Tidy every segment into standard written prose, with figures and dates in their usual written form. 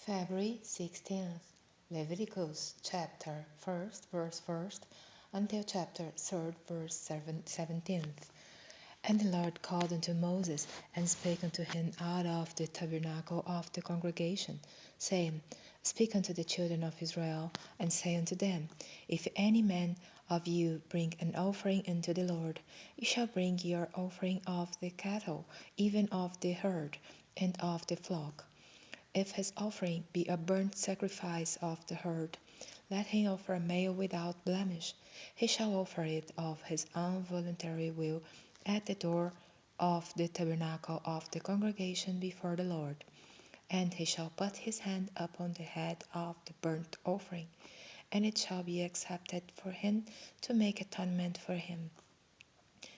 February 16th, Leviticus chapter 1st, verse 1st, until chapter 3rd, verse 17th. And the Lord called unto Moses, and spake unto him out of the tabernacle of the congregation, saying, Speak unto the children of Israel, and say unto them, If any man of you bring an offering unto the Lord, you shall bring your offering of the cattle, even of the herd, and of the flock. If his offering be a burnt sacrifice of the herd, let him offer a male without blemish. He shall offer it of his own voluntary will at the door of the tabernacle of the congregation before the Lord. And he shall put his hand upon the head of the burnt offering, and it shall be accepted for him to make atonement for him.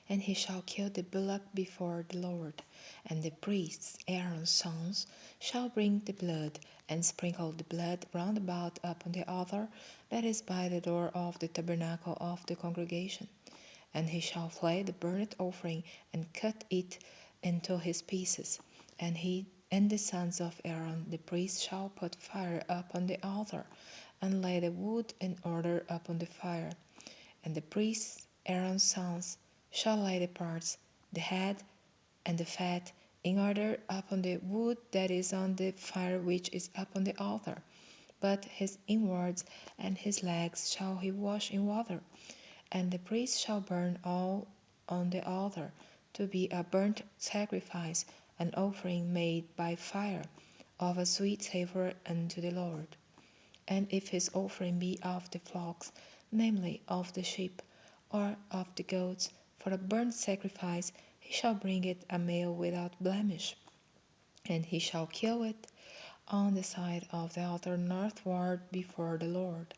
And he shall kill the bullock before the Lord, and the priests, Aaron's sons, shall bring the blood, and sprinkle the blood round about upon the altar that is by the door of the tabernacle of the congregation. And he shall flay the burnt offering, and cut it into his pieces. And he and the sons of Aaron the priest shall put fire upon the altar, and lay the wood in order upon the fire. And the priests, Aaron's sons, shall lay the parts, the head, and the fat, in order upon the wood that is on the fire which is upon the altar. But his inwards and his legs shall he wash in water. And the priest shall burn all on the altar, to be a burnt sacrifice, an offering made by fire, of a sweet savour unto the Lord. And if his offering be of the flocks, namely of the sheep, or of the goats, for a burnt sacrifice, he shall bring it a male without blemish. And he shall kill it on the side of the altar northward before the Lord.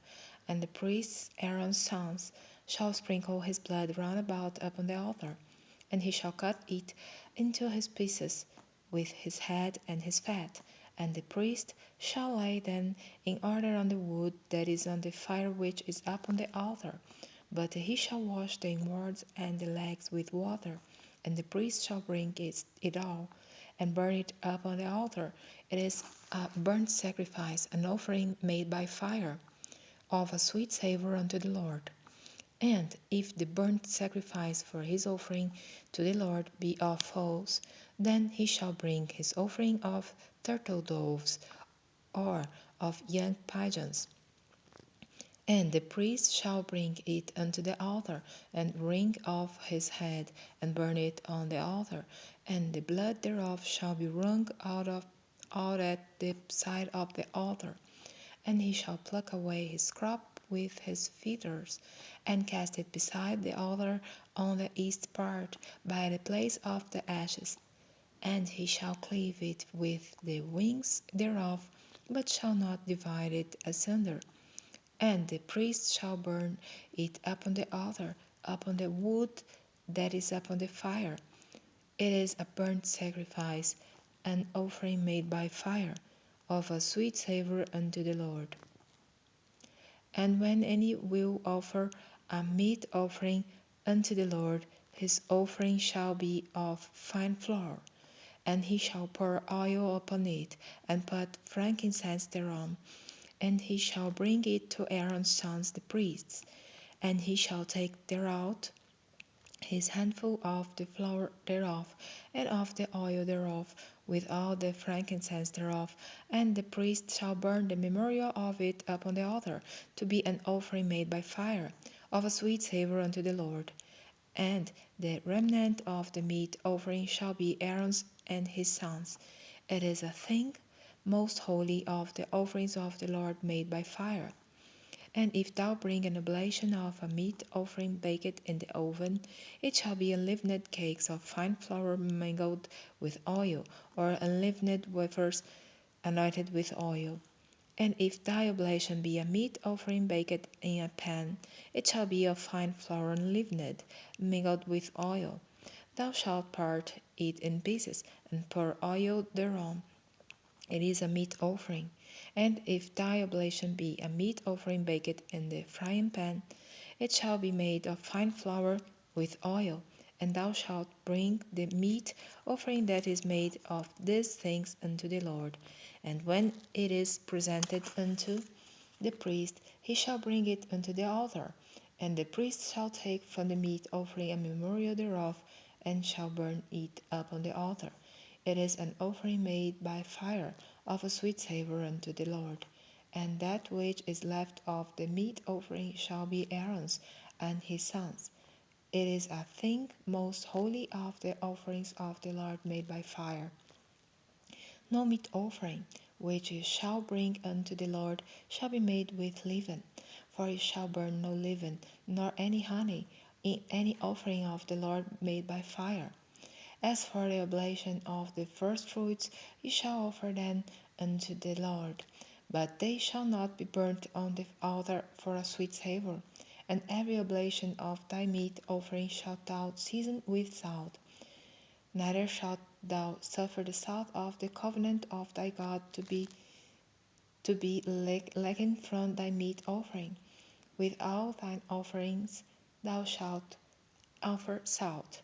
And the priests, Aaron's sons, shall sprinkle his blood round about upon the altar. And he shall cut it into his pieces, with his head and his fat. And the priest shall lay them in order on the wood that is on the fire which is upon the altar. But he shall wash the inwards and the legs with water. And the priest shall bring it all, and burn it up on the altar. It is a burnt sacrifice, an offering made by fire, of a sweet savour unto the Lord. And if the burnt sacrifice for his offering to the Lord be of fowls, then he shall bring his offering of turtle doves, or of young pigeons. And the priest shall bring it unto the altar, and wring off his head, and burn it on the altar. And the blood thereof shall be wrung out at the side of the altar. And he shall pluck away his crop with his feathers, and cast it beside the altar on the east part, by the place of the ashes. And he shall cleave it with the wings thereof, but shall not divide it asunder. And the priest shall burn it upon the altar, upon the wood that is upon the fire. It is a burnt sacrifice, an offering made by fire, of a sweet savour unto the Lord. And when any will offer a meat offering unto the Lord, his offering shall be of fine flour. And he shall pour oil upon it, and put frankincense thereon. And he shall bring it to Aaron's sons the priests. And he shall take thereout his handful of the flour thereof, and of the oil thereof, with all the frankincense thereof, and the priest shall burn the memorial of it upon the altar, to be an offering made by fire, of a sweet savour unto the Lord. And the remnant of the meat offering shall be Aaron's and his sons. It is a thing most holy of the offerings of the Lord made by fire. And if thou bring an oblation of a meat offering baked in the oven, it shall be unleavened cakes of fine flour mingled with oil, or unleavened wafers anointed with oil. And if thy oblation be a meat offering baked in a pan, it shall be of fine flour unleavened, mingled with oil. Thou shalt part it in pieces, and pour oil thereon. It is a meat offering. And if thy oblation be a meat offering baked in the frying pan, it shall be made of fine flour with oil, And thou shalt bring the meat offering that is made of these things unto the Lord. And when it is presented unto the priest, he shall bring it unto the altar. And the priest shall take from the meat offering a memorial thereof, and shall burn it upon the altar. It is an offering made by fire, of a sweet savour unto the Lord. And that which is left of the meat offering shall be Aaron's and his sons'. It is a thing most holy of the offerings of the Lord made by fire. No meat offering, which you shall bring unto the Lord, shall be made with leaven, for you shall burn no leaven, nor any honey, in any offering of the Lord made by fire. As for the oblation of the firstfruits, you shall offer them unto the Lord. But they shall not be burnt on the altar for a sweet savour. And every oblation of thy meat offering shalt thou season with salt. Neither shalt thou suffer the salt of the covenant of thy God to be lacking from thy meat offering. With all thine offerings thou shalt offer salt.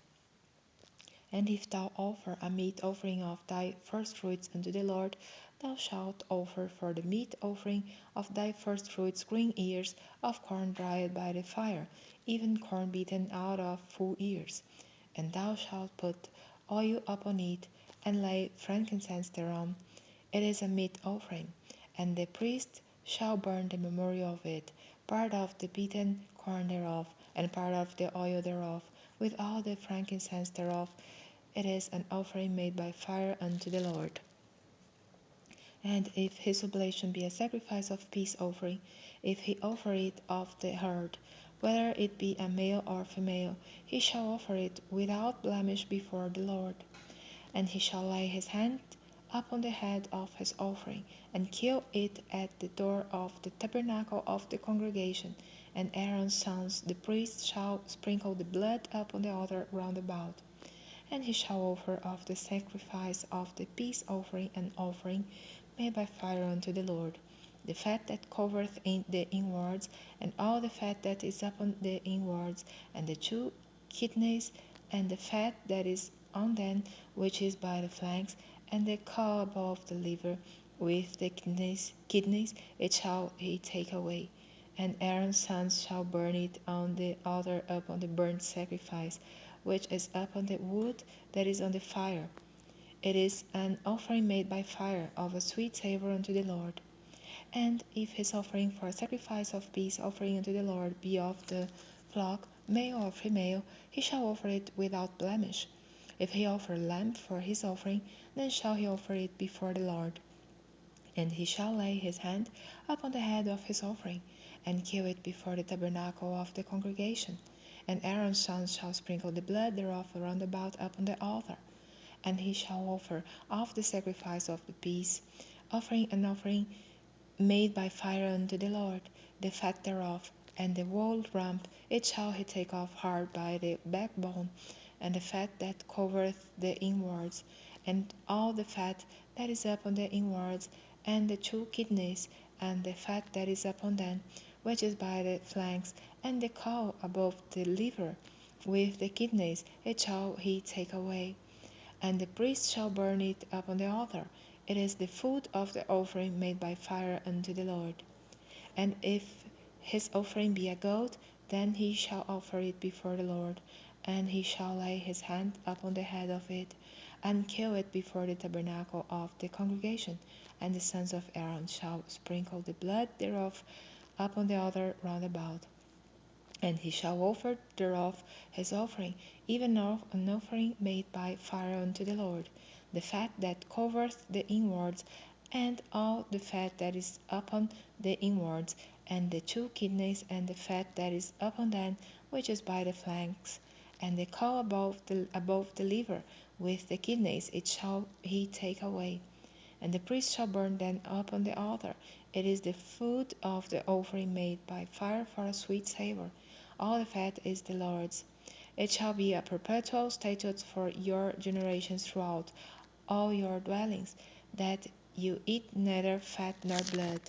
And if thou offer a meat offering of thy firstfruits unto the Lord, thou shalt offer for the meat offering of thy firstfruits green ears of corn dried by the fire, even corn beaten out of full ears. And thou shalt put oil upon it, and lay frankincense thereon. It is a meat offering, and the priest shall burn the memorial of it, part of the beaten corn thereof, and part of the oil thereof, with all the frankincense thereof. It is an offering made by fire unto the Lord. And if his oblation be a sacrifice of peace offering, if he offer it of the herd, whether it be a male or female, he shall offer it without blemish before the Lord. And he shall lay his hand upon the head of his offering, and kill it at the door of the tabernacle of the congregation. And Aaron's sons, the priests, shall sprinkle the blood upon the altar round about. And he shall offer of the sacrifice of the peace offering an offering made by fire unto the Lord, the fat that covereth in the inwards, and all the fat that is upon the inwards, and the two kidneys, and the fat that is on them, which is by the flanks, and the caul above the liver, with the kidneys, it shall he take away. And Aaron's sons shall burn it on the altar upon the burnt sacrifice, which is upon the wood that is on the fire. It is an offering made by fire, of a sweet savour unto the Lord. And if his offering for a sacrifice of peace offering unto the Lord be of the flock, male or female, he shall offer it without blemish. If he offer a lamb for his offering, then shall he offer it before the Lord. And he shall lay his hand upon the head of his offering, and kill it before the tabernacle of the congregation. And Aaron's sons shall sprinkle the blood thereof round about upon the altar. And he shall offer of the sacrifice of the peace offering an offering made by fire unto the Lord, the fat thereof, and the whole rump, it shall he take off hard by the backbone, and the fat that covereth the inwards, and all the fat that is upon the inwards, and the two kidneys, and the fat that is upon them, which is by the flanks, and the caul above the liver, with the kidneys, it shall he take away. And the priest shall burn it upon the altar. It is the food of the offering made by fire unto the Lord. And if his offering be a goat, then he shall offer it before the Lord, and he shall lay his hand upon the head of it, and kill it before the tabernacle of the congregation. And the sons of Aaron shall sprinkle the blood thereof upon the altar round about. And he shall offer thereof his offering, even of an offering made by fire unto the Lord, the fat that covereth the inwards, and all the fat that is upon the inwards, and the two kidneys, and the fat that is upon them, which is by the flanks, and the caul above the liver, with the kidneys, it shall he take away. And the priest shall burn them upon the altar. It is the food of the offering made by fire for a sweet savour. All the fat is the Lord's. It shall be a perpetual statute for your generations throughout all your dwellings, that you eat neither fat nor blood.